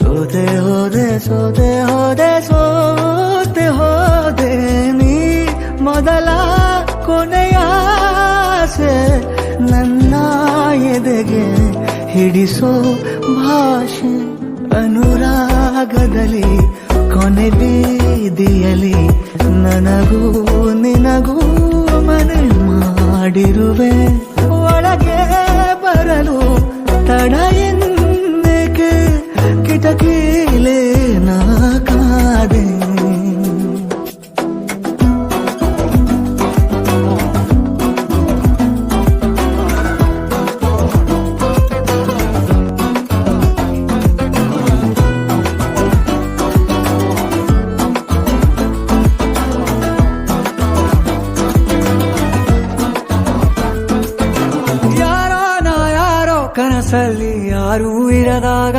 ಸೋತೆ ಹೋದೆ ಸೋತೆ ಹೋದೆ ಸೋತೆ ಹೋದೆ ನೀ ಮೊದಲ ಕೊನೆಯ ಆಸೆ ನನ್ನ ಎದೆಗೆ ಹಿಡಿಸೋ ಭಾಷೆ ಅನುರಾಗದಲ್ಲಿ ಕೊನೆ ಬೀದಿಯಲಿ ನನಗೂ ನಿನಗೂ ಮನೆ ಮಾಡಿರುವೆ ಒಳಗೆ ಬರಲು ತಡ ಎಂದಕ್ಕೆ ಕಿಟಕಿಲೇ ನಾ ಕಾದೆ ಕನಸಲ್ಲಿ ಯಾರೂ ಇರದಾಗ